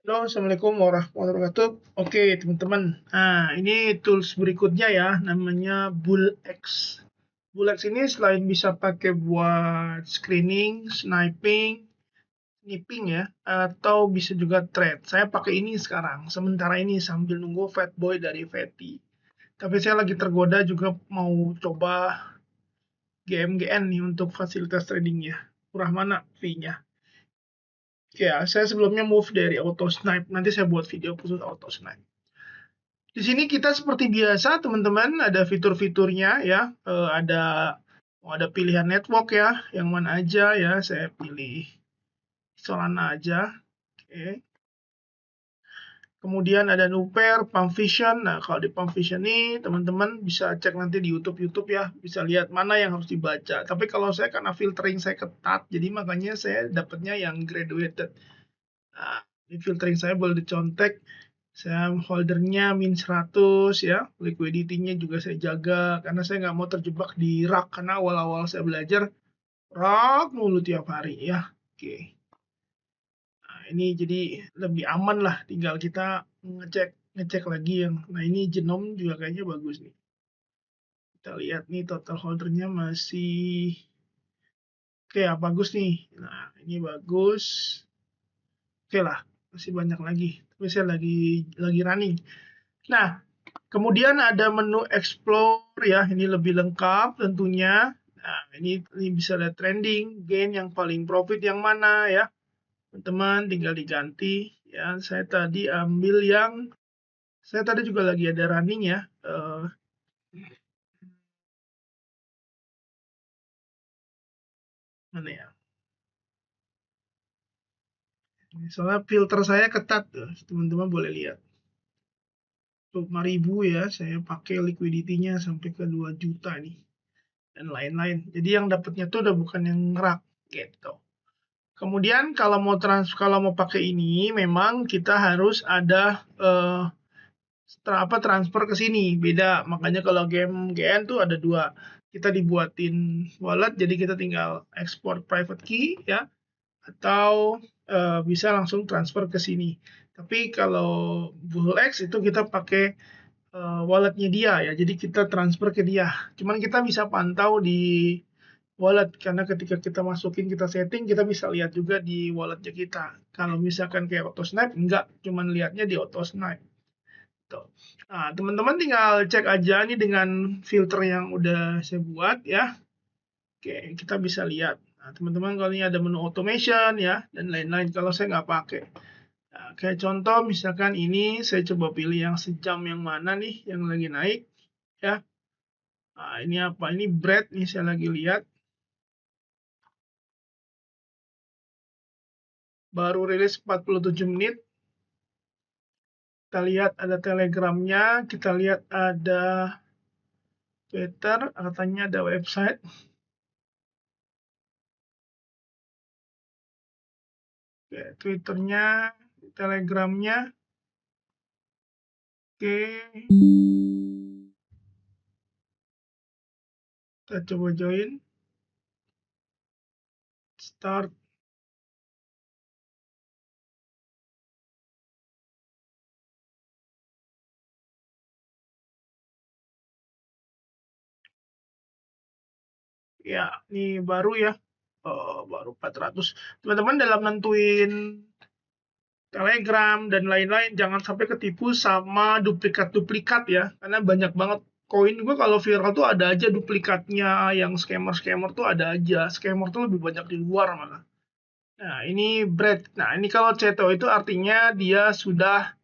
Halo, Assalamualaikum warahmatullahi wabarakatuh. Oke, teman-teman. Nah, ini tools berikutnya ya, namanya BullX. BullX ini selain bisa pakai buat screening, sniping ya, atau bisa juga trade. Saya pakai ini sekarang, sementara ini sambil nunggu Fatboy dari Fatty. Tapi saya lagi tergoda juga mau coba GMGN nih untuk fasilitas tradingnya. Murah mana fee-nya? Ya, saya sebelumnya move dari auto snipe. Nanti saya buat video khusus auto snipe. Di sini kita seperti biasa, teman-teman, ada fitur-fiturnya ya. Ada pilihan network ya, yang mana aja ya. Saya pilih Solana aja. Oke. Kemudian ada Nupair, Pump Vision. Nah, kalau di Pump Vision ini teman-teman bisa cek nanti di YouTube ya, bisa lihat mana yang harus dibaca. Tapi kalau saya karena filtering saya ketat, jadi makanya saya dapatnya yang graduated. Nah, ini filtering saya boleh dicontek. Saya holdernya min 100 ya, liquidity-nya juga saya jaga karena saya nggak mau terjebak di rak karena awal-awal saya belajar rak mulu tiap hari ya. Oke. Nah, ini jadi lebih aman lah, tinggal kita ngecek ngecek lagi yang. Nah, ini genom juga kayaknya bagus nih. Kita lihat nih total holdernya masih oke ya, bagus nih. Nah, ini bagus. Oke lah, masih banyak lagi. Tapi saya lagi running. Nah, kemudian ada menu explore ya, ini lebih lengkap tentunya. Nah, ini bisa lihat trending, gain yang paling profit yang mana ya. Teman-teman tinggal diganti ya. Saya tadi juga lagi ada running ya. Mana ya? Soalnya filter saya ketat tuh, teman-teman boleh lihat. 5.000 ya, saya pakai liquidity-nya sampai ke 2 juta nih. Dan lain-lain. Jadi yang dapatnya tuh udah bukan yang ngerak gitu. Kemudian kalau mau pakai ini memang kita harus ada transfer ke sini, beda. Makanya kalau game GN tuh ada dua. Kita dibuatin wallet, jadi kita tinggal export private key ya, atau bisa langsung transfer ke sini. Tapi kalau BullX itu kita pakai walletnya dia ya, jadi kita transfer ke dia. Cuman kita bisa pantau di wallet karena ketika kita masukin, kita setting, kita bisa lihat juga di walletnya kita. Kalau misalkan kayak auto snipe enggak, cuman lihatnya di auto snipe tuh. Nah, teman-teman tinggal cek aja nih dengan filter yang udah saya buat ya. Oke, kita bisa lihat. Nah, teman-teman kalau ini ada menu automation ya dan lain-lain, kalau saya nggak pakai. Nah, kayak contoh misalkan ini saya coba pilih yang sejam yang mana nih yang lagi naik ya. Nah, ini apa? Ini bread nih saya lagi lihat. Baru rilis 47 menit. Kita lihat ada telegramnya, kita lihat ada Twitter, katanya ada website. Oke, Twitternya, telegramnya. Oke, kita coba join. Start. Ya, ini baru ya. Baru 400. Teman-teman dalam nentuin Telegram dan lain-lain, jangan sampai ketipu sama duplikat-duplikat ya. Karena banyak banget koin gue kalau viral tuh ada aja duplikatnya, yang scammer-scammer tuh ada aja. Scammer tuh lebih banyak di luar malah. Nah, ini bread. Nah, ini kalau CTO itu artinya dia sudah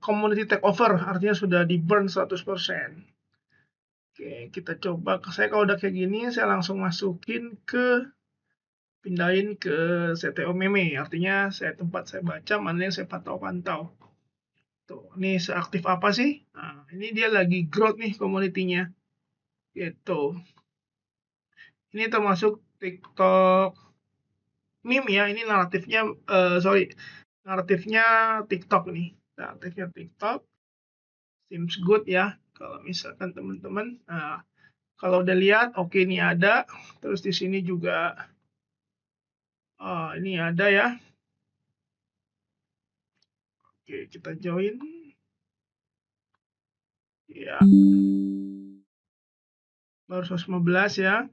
community takeover, artinya sudah di burn 100%. Oke, kita coba. Saya kalau udah kayak gini, saya langsung pindahin ke CTO meme, artinya tempat saya baca mana yang saya pantau-pantau. Tuh, ini seaktif apa sih? Nah, ini dia lagi growth nih community-nya. Gitu. Ini termasuk TikTok meme ya, ini naratifnya TikTok nih. Naratifnya TikTok, seems good ya. Kalau misalkan teman-teman, nah, kalau udah lihat, oke ini ada. Terus di sini juga, ini ada ya. Oke, kita join. Ya, baru 115 ya.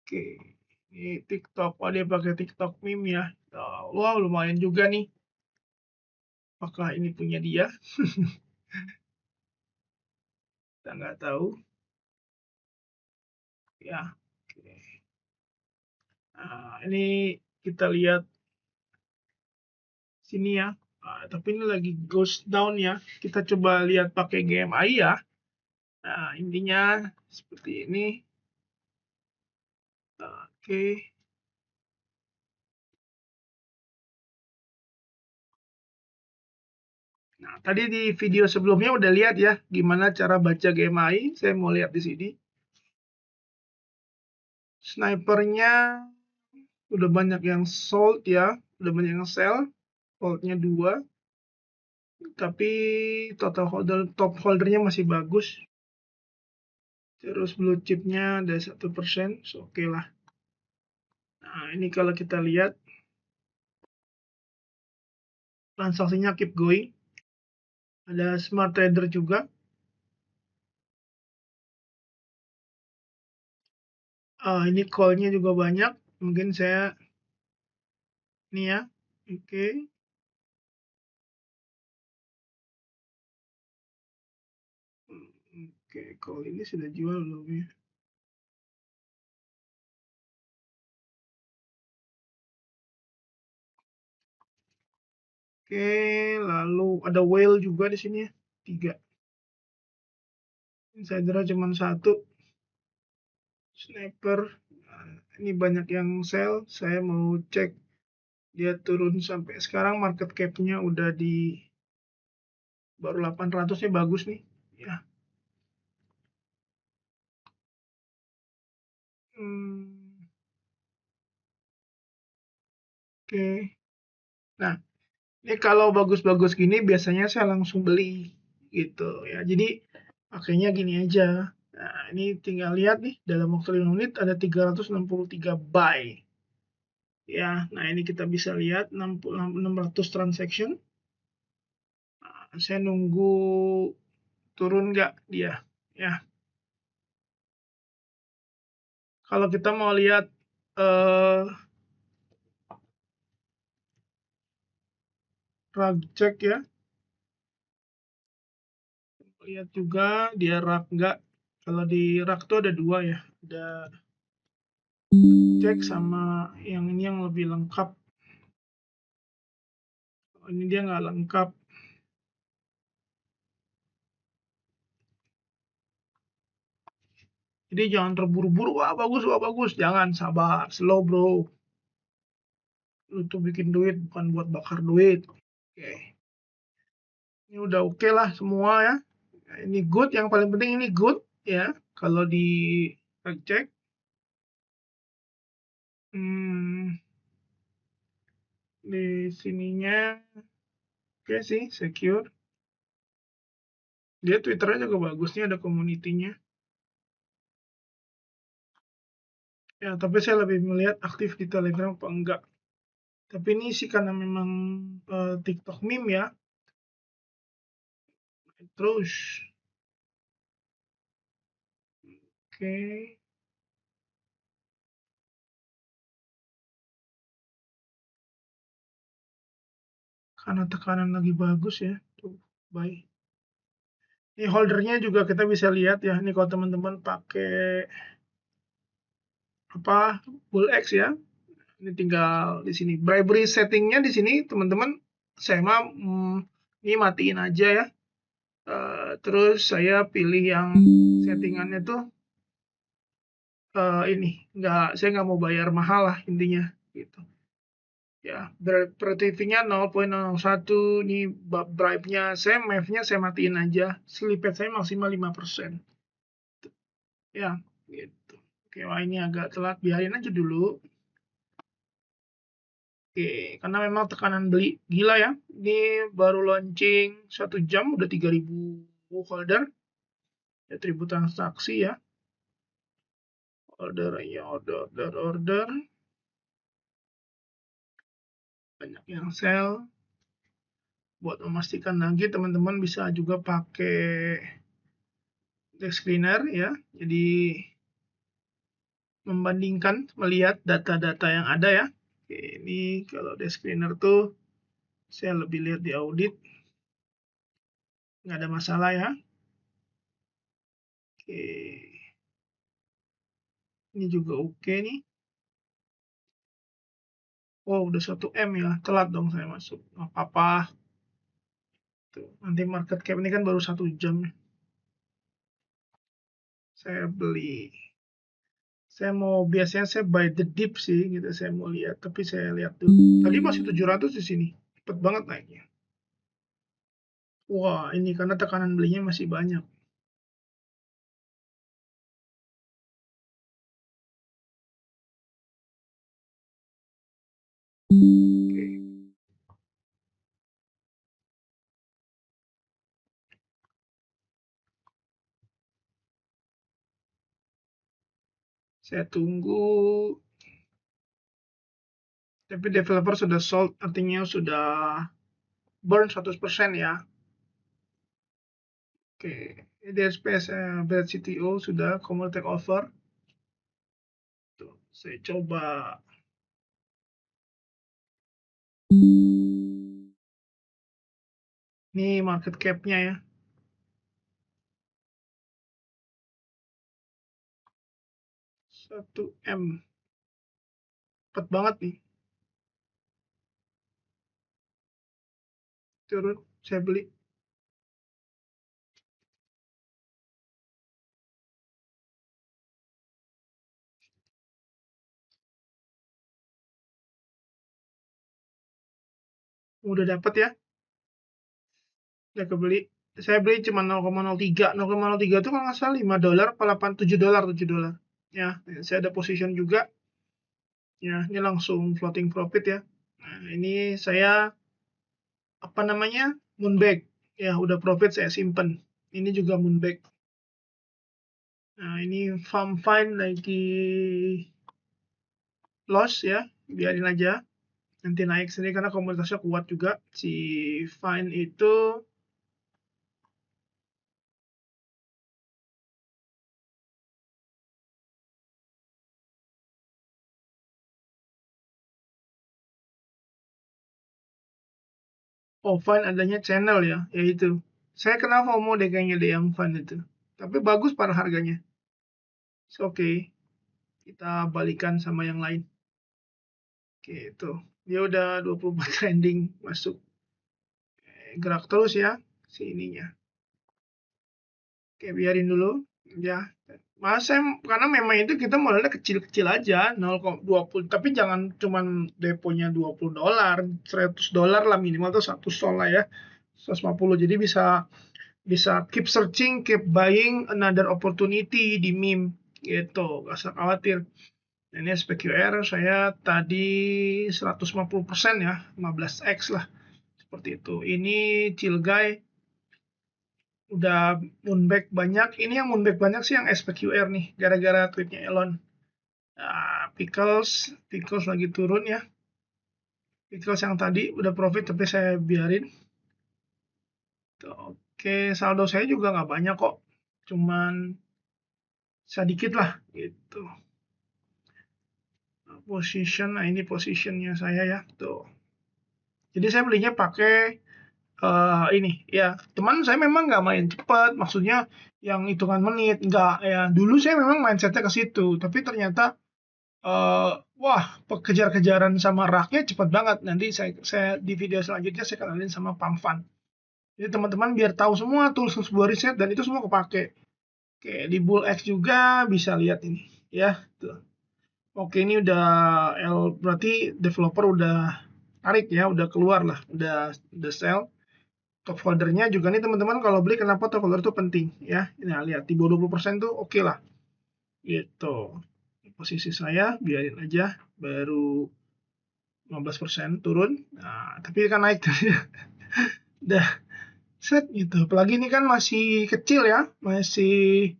Oke, ini TikTok. Oh, dia pakai TikTok meme ya. Wow, lumayan juga nih. Apakah ini punya dia? Kita nggak tahu. Ya, oke. Nah, ini kita lihat sini ya. Tapi ini lagi ghost down ya. Kita coba lihat pakai GMI ya. Nah, intinya seperti ini. Oke. Nah, tadi di video sebelumnya udah lihat ya gimana cara baca GMI. Saya mau lihat di sini. Snipernya udah banyak yang sold ya, udah banyak yang sell. Holdnya 2. Tapi total holder top holdernya masih bagus. Terus blue chipnya ada 1%, so oke lah. Nah, ini kalau kita lihat transaksinya keep going. Ada smart trader juga. Ini call-nya juga banyak. Mungkin saya ini ya. Oke. Oke, call ini sudah jual belum ya? Oke, lalu ada whale juga di sini ya. 3. Insider cuma 1. Sniper. Nah, ini banyak yang sell. Saya mau cek dia turun sampai sekarang market cap-nya udah di baru 800 nya bagus nih. Ya. Oke. Nah, ini kalau bagus-bagus gini biasanya saya langsung beli gitu ya. Jadi pakainya gini aja. Nah, ini tinggal lihat nih dalam waktu 5 menit ada 363 buy. Ya, nah ini kita bisa lihat 600 transaction. Nah, saya nunggu turun nggak dia. Ya, kalau kita mau lihat rug check ya, lihat juga dia rug nggak. Kalau di rug tuh ada 2 ya, ada cek sama yang ini yang lebih lengkap. Ini dia nggak lengkap. Jadi jangan terburu-buru, wah bagus, jangan, sabar, slow bro. Lu tuh bikin duit bukan buat bakar duit. Oke, ini udah oke lah semua ya. Nah, ini good, yang paling penting ini good ya. Kalau di cek, di sininya oke sih, secure. Dia Twitternya juga bagus nih, ada community-nya. Ya, tapi saya lebih melihat aktif di Telegram apa enggak. Tapi ini sih karena memang TikTok meme ya. Terus, oke. Karena tekanan lagi bagus ya. Tuh, baik. Ini holdernya juga kita bisa lihat ya. Ini kalau teman-teman pakai apa Bull X ya. Ini tinggal di sini. Bribery settingnya di sini teman-teman. Saya mah ini matiin aja ya. Terus saya pilih yang settingannya tuh ini saya nggak mau bayar mahal lah intinya gitu ya. Produktivitinya 0,01. Ini bribe-nya saya MAV-nya saya matiin aja, slipet saya maksimal 5% ya gitu. Oke, wah ini agak telat, biarin aja dulu. Oke, karena memang tekanan beli gila ya. Ini baru launching 1 jam udah 3.000 holder ya, 1.000 transaksi ya. Order. banyak yang sell. Buat memastikan lagi, teman-teman bisa juga pakai desk screener ya. Jadi membandingkan, melihat data-data yang ada ya. Oke, ini kalau desk screener tuh saya lebih lihat di audit, nggak ada masalah ya. Oke, ini juga oke nih. Oh, udah 1 M ya, telat dong saya masuk. Nggak apa-apa. Tuh, nanti market cap ini kan baru 1 jam. Saya beli. Saya mau, biasanya saya buy the dip sih, gitu. Saya mau lihat, tapi saya lihat dulu. Tadi masih 700 di sini. Cepet banget naiknya. Wah, ini karena tekanan belinya masih banyak. Oke. Saya tunggu. Tapi developer sudah sold, artinya sudah burn 100% ya. Oke, DSPS Bad CTO sudah Common Take Over. Tuh, saya coba. Ini market cap-nya ya. 1 M. Cepet banget nih. Turun, saya beli. Udah dapat ya. Udah kebeli. Saya beli cuma 0,03. 0,03 itu kalau nggak salah 5 dolar, 7 dolar, 7 dolar. Ya, saya ada position juga. Ya, ini langsung floating profit ya. Nah, ini saya apa namanya? Moonback. Ya, udah profit saya simpen. Ini juga moonback. Nah, ini farm fine lagi loss ya. Biarin aja. Nanti naik sendiri karena komunitasnya kuat juga. Si fine itu Fine adanya channel ya, yaitu. Saya kenal FOMO deh kayaknya deh yang Fine itu. Tapi bagus pada harganya. Oke, kita balikan sama yang lain. Oke, itu. Dia udah 24 trending masuk. Gerak terus ya si ininya. Oke, biarin dulu ya. Masa karena memang itu kita modalnya kecil-kecil aja 0,20, tapi jangan cuman deponya 20 dolar, 100 dolar lah minimal tuh satu sol lah ya. 150. Jadi bisa bisa keep searching, keep buying another opportunity di meme gitu. Gak usah khawatir. Ini SPQR saya tadi 150% ya, 15x lah. Seperti itu. Ini Cilgai udah moonback banyak. Ini yang moonback banyak sih yang SPQR nih, gara-gara tweetnya Elon. Nah, Pickles lagi turun ya. Pickles yang tadi udah profit tapi saya biarin. Oke, saldo saya juga nggak banyak kok. Cuman sedikit lah gitu. Nah ini positionnya saya ya. Tuh. Jadi saya belinya pakai ini ya, teman saya memang nggak main cepat, maksudnya yang hitungan menit, nggak ya. Dulu saya memang mindsetnya ke situ, tapi ternyata wah, kejar-kejaran sama raknya cepat banget. Nanti saya di video selanjutnya saya kenalin sama Pump Fund. Jadi teman-teman biar tahu semua tools buat riset dan itu semua kepake. Kayak di BullX juga bisa lihat ini ya. Tuh. Oke, ini udah berarti developer udah tarik ya, udah keluar lah, udah sell. Top holdernya juga nih teman-teman, kalau beli kenapa top holder itu penting ya. Nah, lihat di bawah 20% tuh oke lah. Gitu. Posisi saya biarin aja baru 15% turun. Nah, tapi kan naik tadi. Udah set gitu. Apalagi ini kan masih kecil ya, masih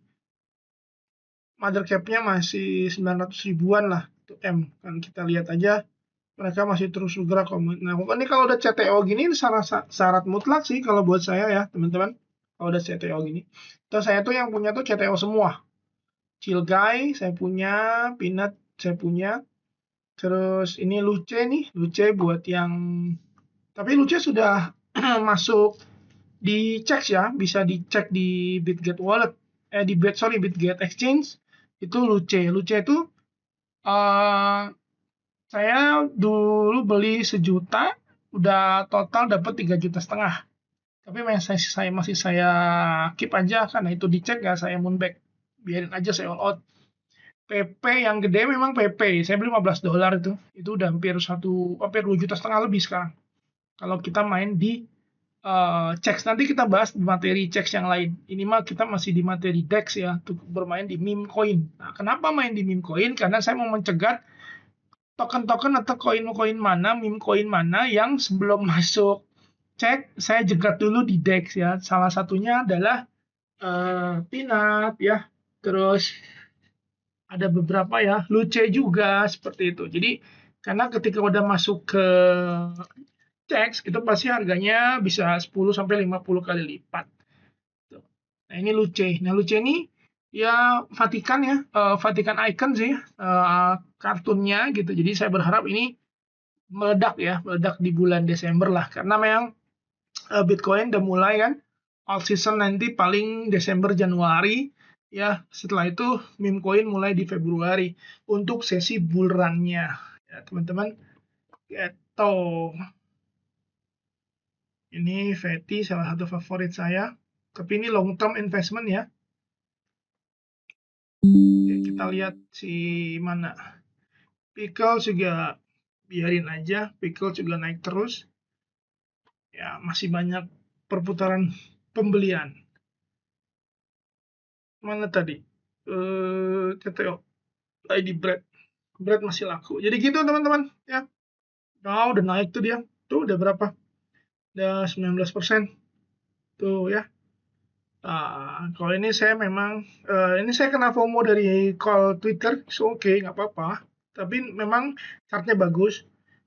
mother cap-nya masih 900 ribuan lah. Itu M. Kan kita lihat aja mereka masih terus bergerak kok. Nah, ini kalau udah CTO gini syarat mutlak sih kalau buat saya ya, teman-teman. Kalau udah CTO gini. Terus saya tuh yang punya tuh CTO semua. Chill Guy saya punya, Peanut saya punya. Terus ini Luce nih, Luce buat yang tapi Luce sudah masuk dicek ya, bisa dicek di Bitget Wallet. Bitget Exchange itu Luce. Luce itu eh saya dulu beli 1 juta, udah total dapat 3,5 juta. Tapi masih saya keep aja karena itu dicek ya saya moonback. Biarin aja saya all out. PP yang gede memang PP. Saya beli $15 itu. Itu udah hampir 2,5 juta lebih sekarang. Kalau kita main di checks nanti kita bahas di materi checks yang lain. Ini mah kita masih di materi DEX ya, untuk bermain di meme coin. Nah, kenapa main di meme coin? Karena saya mau mencegat token-token atau koin-koin mana, meme coin mana yang sebelum masuk cek, saya jegat dulu di DEX ya. Salah satunya adalah Peanut ya. Terus ada beberapa ya, Luce juga seperti itu. Jadi karena ketika udah masuk ke cek, itu pasti harganya bisa 10 sampai 50 kali lipat. Nah, ini Luce. Nah, Luce ini ya Vatikan ya, Vatikan Icon sih, kartunnya gitu. Jadi saya berharap ini meledak ya, meledak di bulan Desember lah. Karena memang Bitcoin udah mulai kan, all season nanti paling Desember Januari ya. Setelah itu meme coin mulai di Februari untuk sesi bull run-nya ya teman-teman. Gitu. Ini Veti salah satu favorit saya. Tapi ini long term investment ya. Oke, kita lihat si mana. Pickle juga biarin aja, Pickle juga naik terus. Ya, masih banyak perputaran pembelian. Mana tadi? CTO. ID bread. Bread masih laku. Jadi gitu teman-teman ya. Udah naik tuh dia. Tuh udah berapa? Udah 19%. Tuh ya. Kalau ini saya memang ini saya kena FOMO dari call Twitter, so oke, nggak apa-apa. Tapi memang chartnya bagus.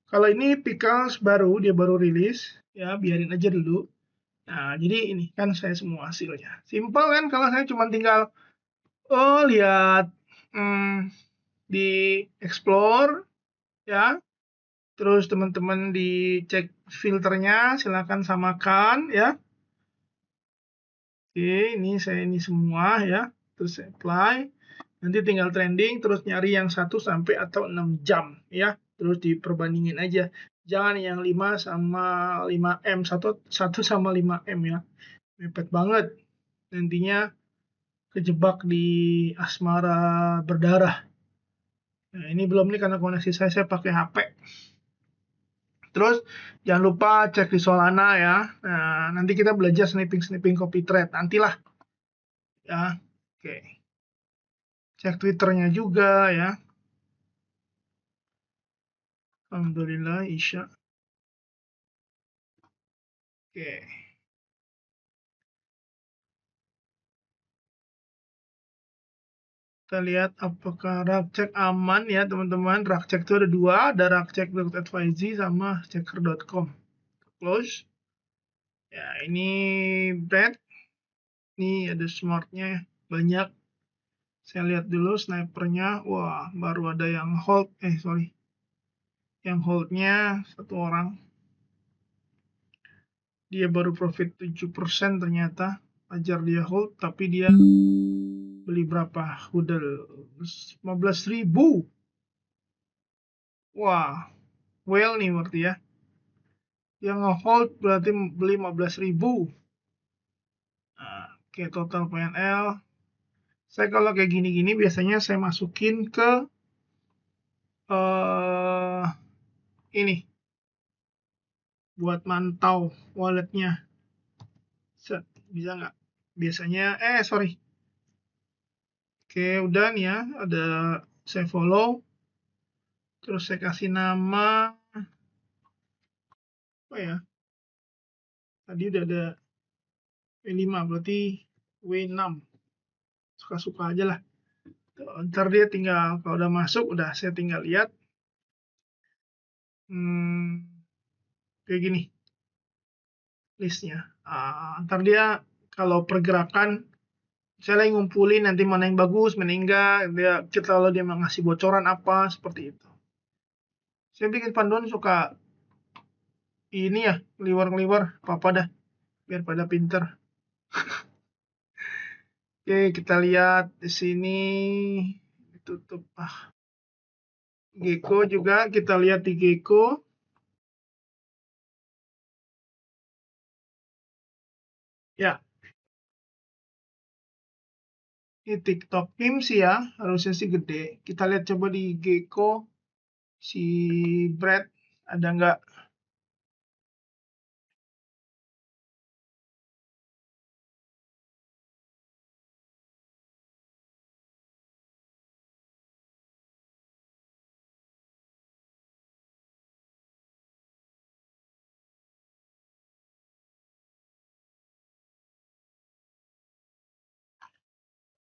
Kalau ini Pickles baru, dia baru rilis, ya biarin aja dulu. Nah, jadi ini kan saya semua hasilnya. Simple kan kalau saya cuma tinggal lihat di explore ya. Terus teman-teman dicek filternya, silakan samakan ya. Oke, ini semua ya. Terus saya apply. Nanti tinggal trending, terus nyari yang 1 sampai atau 6 jam ya. Terus diperbandingin aja. Jangan yang 5 sama 5M, 1 sama 5M ya. Mepet banget. Nantinya kejebak di asmara berdarah. Nah, ini belum nih karena koneksi saya pakai HP. Terus jangan lupa cek di Solana ya. Nah, nanti kita belajar sniping copy trade nantilah ya. Oke. Cek Twitternya juga ya. Alhamdulillah Isya. Oke. Kita lihat apakah Rakcek aman ya teman-teman. Rakcek itu ada 2, ada rakcek.advisy sama checker.com. Close. Ya, ini bread. Ini ada smartnya banyak. Saya lihat dulu snipernya. Wah, baru ada yang hold. Yang holdnya 1 orang. Dia baru profit 7% ternyata. Ajar dia hold, tapi dia beli berapa? Udah 15.000. Wah, well nih berarti ya. Yang nge-hold berarti beli 15.000. Nah, oke, total PNL. Saya kalau kayak gini-gini biasanya saya masukin ke ini buat mantau walletnya. Bisa nggak? Biasanya, sorry. Oke, udah nih ya. Ada saya follow. Terus saya kasih nama. Apa ya? Tadi udah ada W5, berarti W6. Suka-suka aja lah. Ntar dia tinggal, kalau udah masuk, udah saya tinggal lihat. Kayak gini listnya. Ntar dia kalau pergerakan, saya lagi ngumpulin nanti mana yang bagus, mana yang enggak. Kita kalau dia mau ngasih bocoran apa, seperti itu. Saya bikin panduan suka ini ya, ngeliwar-ngeliwar, apa-apa dah, biar pada pinter. Oke, kita lihat di sini. Ditutup. Gecko juga, kita lihat di Gecko. Ya, ini TikTok meme sih ya, harusnya sih gede. Kita lihat coba di Gecko, si Brad ada nggak?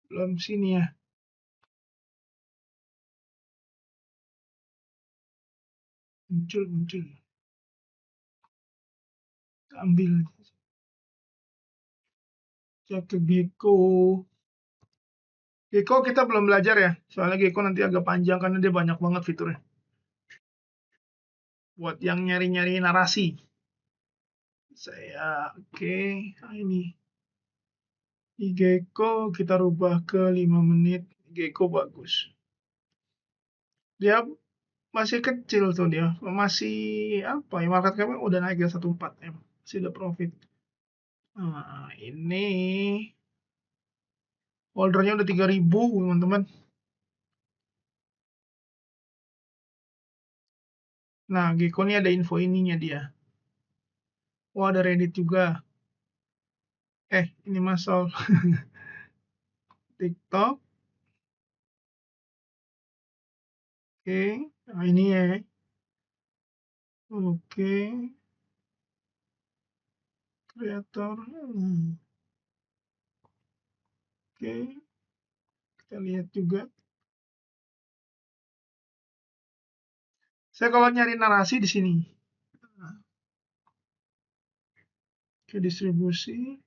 Belum sini ya. Muncul. Ambil. Cek ke Gecko. Gecko kita belum belajar ya, soalnya Gecko nanti agak panjang karena dia banyak banget fiturnya. Buat yang nyari-nyari narasi. Oke, ini. Di Gecko kita rubah ke 5 menit. Gecko bagus. Dia masih kecil tuh dia. Masih apa ya, market cap udah naik ya 14 M. Masih udah profit. Nah, ini holdernya udah 3.000 teman-teman. Nah, Gecko ini ada info ininya dia. Wah, ada Reddit juga. Ini masuk TikTok. Oke, nah ini ya. Oke, kreator. Oke, kita lihat juga. Saya kalau nyari narasi di sini. Ke distribusi.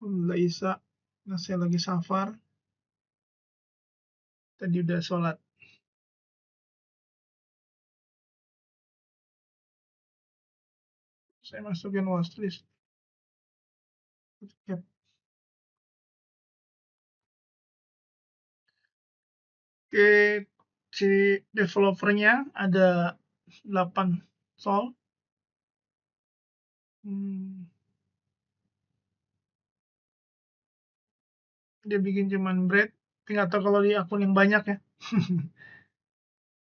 Laisa. Nah, saya lagi safar. Tadi udah sholat. Saya masukin watchlist. Yep. Oke, si developernya ada 8 sol. Dia bikin cuman bread. Tapi nggak tahu kalau di akun yang banyak ya.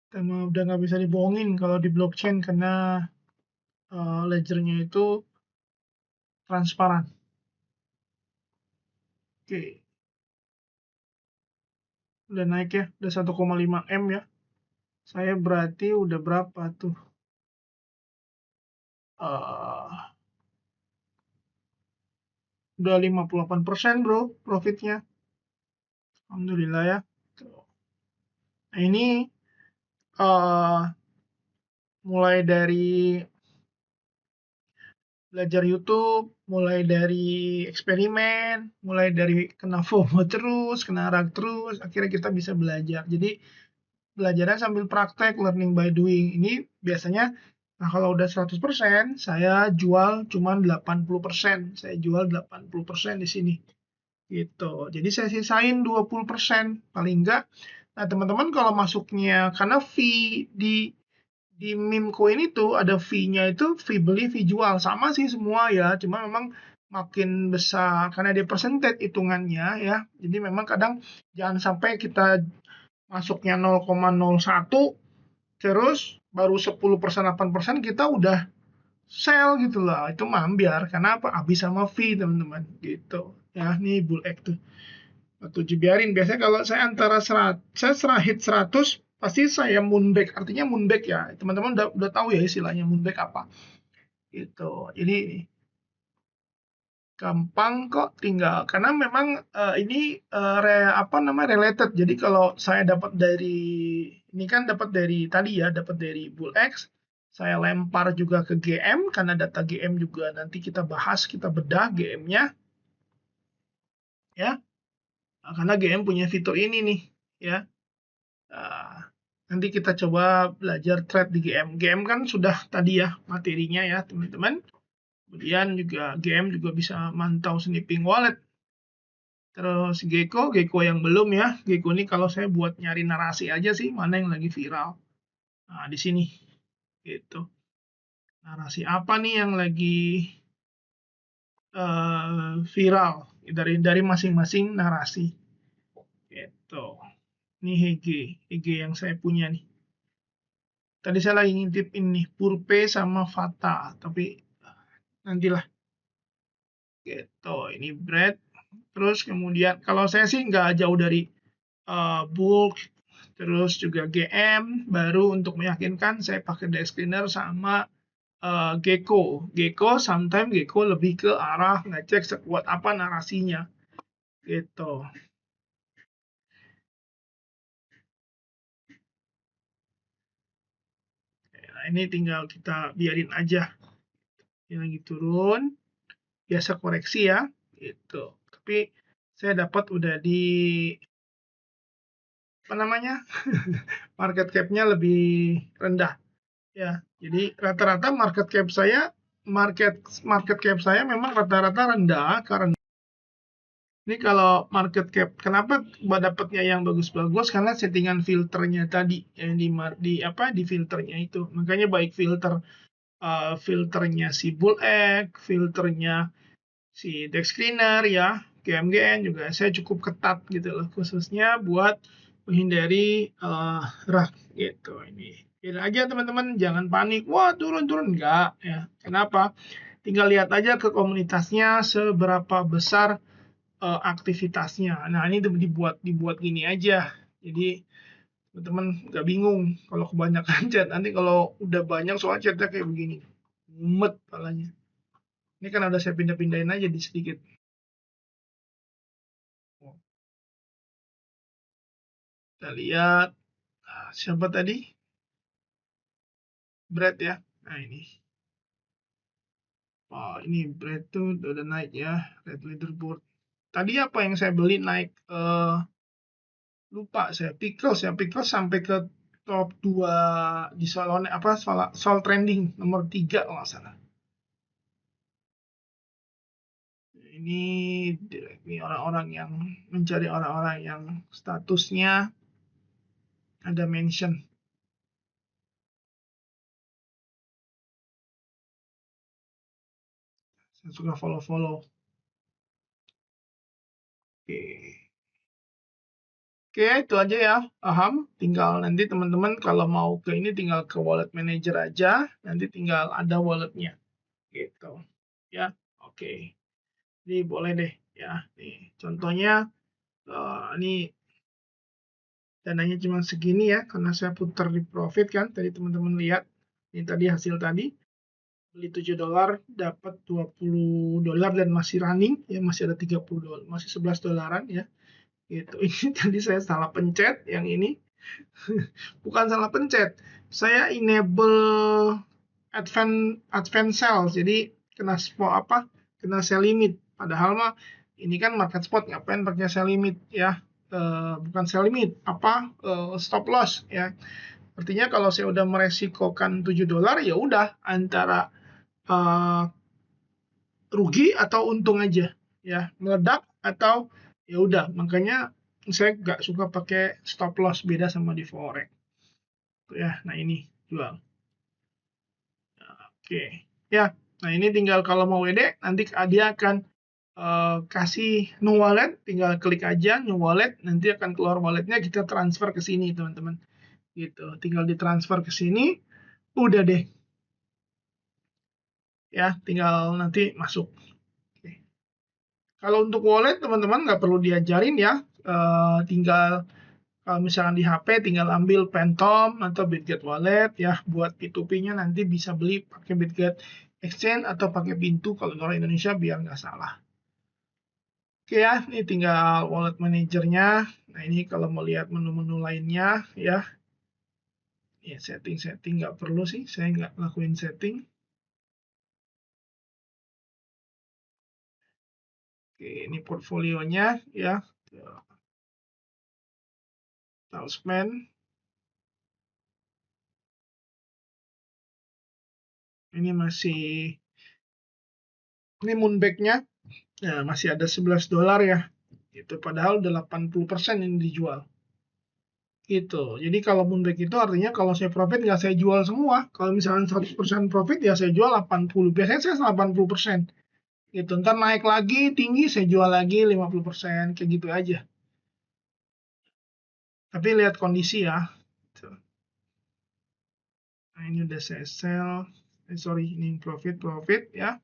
Sama udah nggak bisa dibohongin kalau di blockchain karena ledgernya itu transparan. Oke. Udah naik ya, udah 1,5 M ya. Saya berarti udah berapa tuh? Udah 58% bro profitnya. Alhamdulillah ya. Nah ini mulai dari belajar YouTube, mulai dari eksperimen, mulai dari kena FOMO terus, kena rag terus, akhirnya kita bisa belajar. Jadi belajarnya sambil praktek, learning by doing. Ini biasanya, nah kalau udah 100%, saya jual cuma 80%. Saya jual 80% di sini. Gitu. Jadi saya sisain 20%, paling enggak. Nah, teman-teman kalau masuknya karena fee di meme coin itu ada fee-nya itu fee beli, fee jual. Sama sih semua ya, cuma memang makin besar karena dia percentage hitungannya ya. Jadi memang kadang jangan sampai kita masuknya 0,01 terus baru 10%, 8% kita udah sell gitu lah. Itu mah ambiar karena apa? Habis sama fee, teman-teman. Gitu. Ya, nih bull egg tuh. 7 biarin. Biasanya kalau saya antara 100, saya hit 100 pasti saya moonback. Artinya moonback ya. Teman-teman udah tahu ya istilahnya moonback apa. Gitu. Jadi gampang kok, tinggal karena memang ini related. Jadi kalau saya dapat dari ini kan dapat dari tadi ya, dapat dari BullX, saya lempar juga ke GM karena data GM juga nanti kita bahas, kita bedah GM-nya ya. Karena GM punya fitur ini nih ya. Nanti kita coba belajar trade di GM. GM kan sudah tadi ya materinya ya teman-teman. Kemudian juga GM juga bisa mantau snipping wallet. Terus Gecko yang belum ya. Gecko ini kalau saya buat nyari narasi aja sih, mana yang lagi viral. Nah, di sini. Gitu. Narasi apa nih yang lagi viral dari masing-masing narasi. Gitu. Ini HG yang saya punya nih. Tadi saya lagi ngintip ini Purpe sama Fata, tapi nantilah. Gitu. Ini bread. Terus kemudian kalau saya sih nggak jauh dari bulk, terus juga GM, baru untuk meyakinkan saya pakai desk cleaner sama Gecko. Sometimes Gecko lebih ke arah ngecek sekuat apa narasinya. Gitu. Nah, ini tinggal kita biarin aja. Ini lagi turun. Biasa koreksi ya. Gitu. Tapi saya dapat udah di market cap-nya lebih rendah ya. Jadi rata-rata market cap saya memang rata-rata rendah karena ini kalau market cap kenapa dapatnya yang bagus-bagus karena settingan filternya tadi yang di filternya itu. Makanya baik filternya si BullX, filternya si Dex Cleaner ya, GMGN juga saya cukup ketat gitu loh, khususnya buat menghindari rak gitu. Ini aja teman-teman, jangan panik, wah turun enggak ya. Kenapa? Tinggal lihat aja ke komunitasnya seberapa besar aktivitasnya. Nah ini dibuat gini aja, jadi teman-teman nggak bingung kalau kebanyakan chat. Nanti kalau udah banyak soal chatnya kayak begini, mumet palanya. Ini kan udah saya pindah-pindahin aja di sedikit. Kita lihat siapa tadi? Brad ya. Nah ini. Oh, ini Brad tuh udah naik ya, red leaderboard. Tadi apa yang saya beli naik? Lupa saya. Pickles sampai ke top 2 di Sol Trending nomor 3 kalau nggak salah. Ini orang-orang yang mencari orang-orang yang statusnya ada mention. Saya suka follow. Oke, itu aja ya. Paham? Tinggal nanti teman-teman kalau mau ke ini tinggal ke wallet manager aja, nanti tinggal ada walletnya. Gitu. Ya, oke. Jadi boleh deh ya. Nih, contohnya ini dananya cuma segini ya, karena saya putar di profit kan. Tadi teman-teman lihat. Ini tadi hasil tadi. Beli $7 dapat $20 dan masih running ya, masih ada $30, masih $11 ya. Gitu. Ini tadi saya salah pencet yang ini. Bukan salah pencet. Saya enable advance sell. Jadi kena sell limit. Padahal mah ini kan market spot, ngapain pakai sell limit ya? Bukan sell limit, stop loss ya. Artinya kalau saya udah meresikokan $7 ya udah antara rugi atau untung aja ya, meledak atau ya udah. Makanya saya nggak suka pakai stop loss, beda sama di forex ya. Nah ini jual. Oke ya. Nah ini tinggal kalau mau WD nanti dia akan kasih new wallet, tinggal klik aja new wallet, nanti akan keluar walletnya, kita transfer ke sini teman-teman. Gitu, tinggal ditransfer ke sini, udah deh. Ya, tinggal nanti masuk. Oke. Kalau untuk wallet teman-teman nggak perlu diajarin ya, tinggal kalau misalkan di HP tinggal ambil Phantom atau Bitget Wallet ya, buat P2P-nya nanti bisa beli pakai Bitget Exchange atau pakai Pintu kalau orang Indonesia biar nggak salah. Oke ya, ini tinggal wallet manajernya. Nah, ini kalau mau lihat menu-menu lainnya ya. Ya, setting-setting nggak perlu sih, saya nggak lakuin setting. Oke, ini portfolionya ya. Talisman. Ini masih, ini moonback-nya ya, masih ada $11 ya. Itu padahal udah 80% ini dijual. Gitu. Jadi kalau moonback itu artinya kalau saya profit nggak saya jual semua. Kalau misalnya 100% profit ya saya jual 80. Biasanya saya 80%. Gitu. Ntar naik lagi tinggi saya jual lagi 50%, kayak gitu aja. Tapi lihat kondisi ya. Tuh. Nah, ini udah saya sell. Sorry, ini profit ya.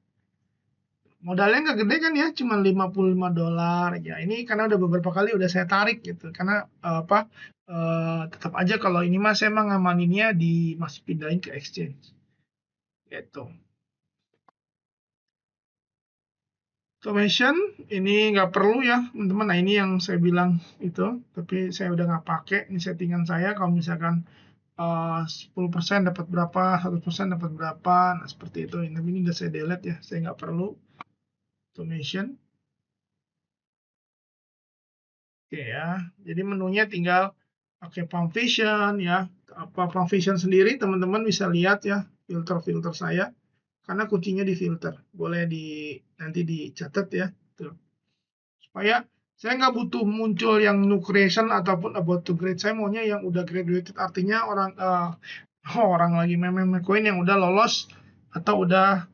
Modalnya nggak gede kan ya, cuma $55 ya. Ini karena udah beberapa kali udah saya tarik gitu. Karena tetap aja kalau ini mas saya emang ngamaninnya di masih pindahin ke exchange. Gitu. Automation ini nggak perlu ya teman-teman. Nah ini yang saya bilang itu, tapi saya udah nggak pakai. Ini settingan saya kalau misalkan 10% dapat berapa, 100% dapat berapa, nah seperti itu. Tapi ini udah saya delete ya, saya nggak perlu automation. Oke ya, jadi menunya tinggal pakai Pump Vision ya. Apa Pump Vision sendiri teman-teman bisa lihat ya filter-filter saya, karena kuncinya di filter. Boleh nanti dicatat ya. Tuh. Supaya saya nggak butuh muncul yang new creation ataupun about to grade. Saya maunya yang udah graduated, artinya orang lagi meme coin yang udah lolos atau udah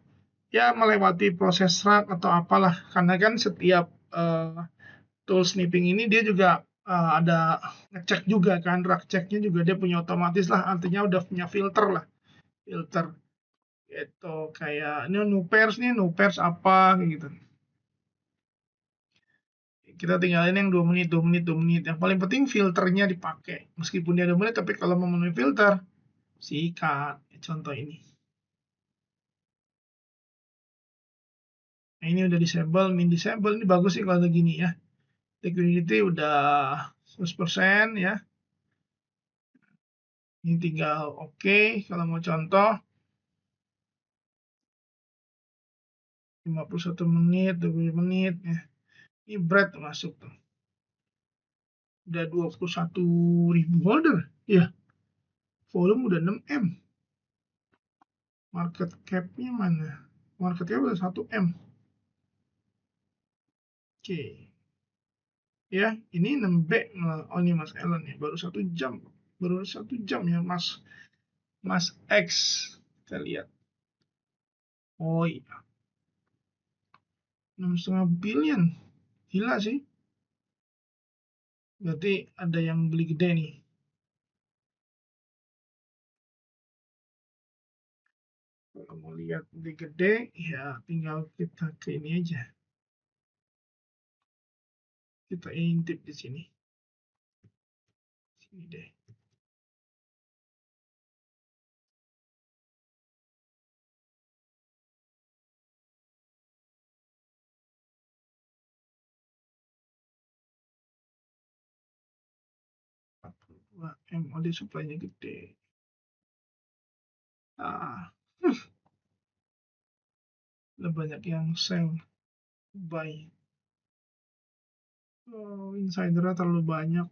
ya melewati proses rug atau apalah. Karena kan setiap tool snipping ini dia juga ada ngecek juga kan, rug checknya juga dia punya otomatis lah, artinya udah punya filter lah, filter itu kayak ini new pairs apa kayak gitu. Kita tinggalin yang 2 menit, 2 menit, 2 menit. Yang paling penting filternya dipakai. Meskipun dia 2 menit, tapi kalau memenuhi filter, sikat. Contoh ini. Nah, ini udah disable, min disable. Ini bagus sih kalau gini ya. Liquidity udah 100% ya. Ini tinggal oke. Kalau mau contoh, 51 menit, 20 menit. Ya. Ini bread masuk tuh. Udah 21.000 holder. Ya, volume udah 6M. Market cap-nya mana? Market cap udah 1M. Oke. Ya, ini 6B. Oh, ini Mas Ellen ya. Baru 1 jam. Baru 1 jam ya, Mas X. Kita lihat. Oh iya. 6,5 billion. Gila sih. Berarti ada yang beli gede nih. Kalau mau lihat beli gede, ya tinggal kita ke ini aja. Kita intip di sini. Sini deh. MOD supply-nya gede. Udah banyak yang sell, buy. Oh, insidernya terlalu banyak.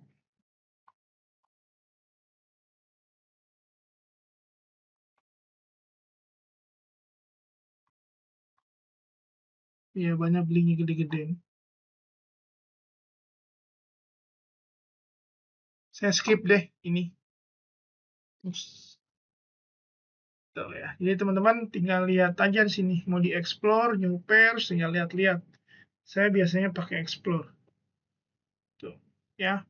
Iya, banyak belinya gede-gede. Saya skip deh ini. Tuh ya. Jadi teman-teman tinggal lihat aja di sini. Mau di-explore, new pairs, tinggal lihat-lihat. Saya biasanya pakai explore. Tuh, ya.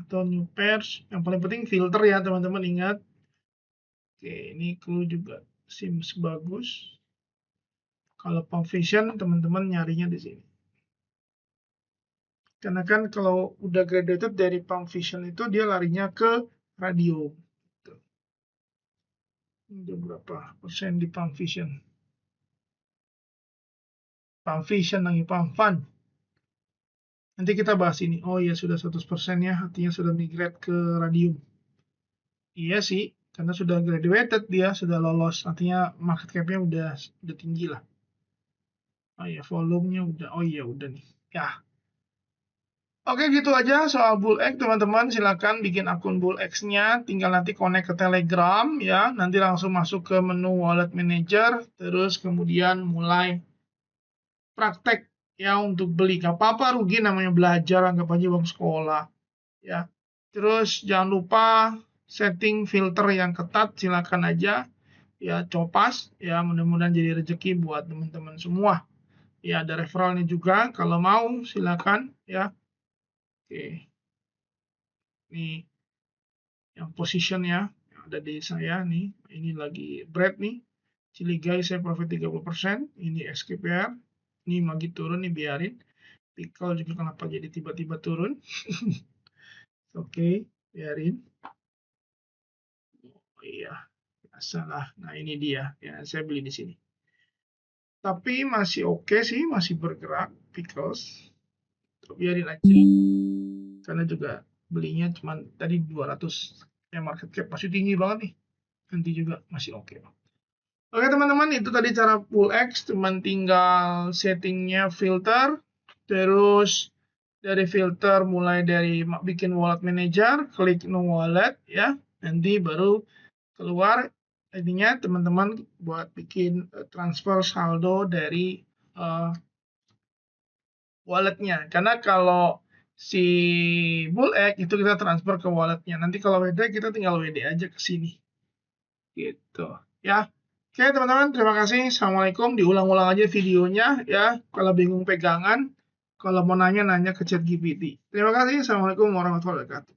Atau new pairs. Yang paling penting filter ya, teman-teman ingat. Oke, ini clue juga seems bagus. Kalau Pump Vision, teman-teman nyarinya di sini. Karena kan kalau udah graduated dari Pump Vision itu dia larinya ke radio. Tuh. Udah berapa persen di Pump Vision? Pump Vision lagi Pump Fun. Nanti kita bahas ini. Oh iya, sudah 100% ya, artinya sudah migrate ke Radium. Iya sih, karena sudah graduated dia, sudah lolos. Artinya market cap-nya udah tinggi lah. Oh iya, volumenya udah. Oh iya, udah nih. Ya. Oke, gitu aja soal BullX, teman-teman. Silakan bikin akun BullX-nya, tinggal nanti connect ke Telegram ya. Nanti langsung masuk ke menu Wallet Manager, terus kemudian mulai praktek ya untuk beli. Gak apa-apa rugi, namanya belajar, anggap aja uang sekolah ya. Terus jangan lupa setting filter yang ketat, silakan aja ya, copas ya, mudah-mudahan jadi rezeki buat teman-teman semua. Ya, ada referralnya juga, kalau mau silakan ya. Oke, nih yang positionnya yang ada di saya nih, ini lagi bread nih, Ciligai saya profit 30%, ini SKPR, ini lagi turun nih, biarin. Pickle juga kenapa jadi tiba-tiba turun. Oke, biarin. Oh iya, biasalah. Nah ini dia, ya saya beli di sini. Tapi masih oke sih, masih bergerak Pickles. Biarin aja. Karena juga belinya cuma tadi 200, ya market cap masih tinggi banget nih. Nanti juga masih oke. Oke teman-teman, itu tadi cara BullX, cuman tinggal settingnya filter, terus dari filter mulai dari bikin wallet manager, klik no wallet ya, nanti baru keluar intinya teman-teman buat bikin transfer saldo dari walletnya. Karena kalau si BullX itu kita transfer ke walletnya, nanti kalau WD kita tinggal WD aja ke sini gitu ya. Oke teman-teman, terima kasih. Assalamualaikum. Diulang-ulang aja videonya ya, kalau bingung pegangan, kalau mau nanya ke ChatGPT. Terima kasih. Assalamualaikum warahmatullahi wabarakatuh.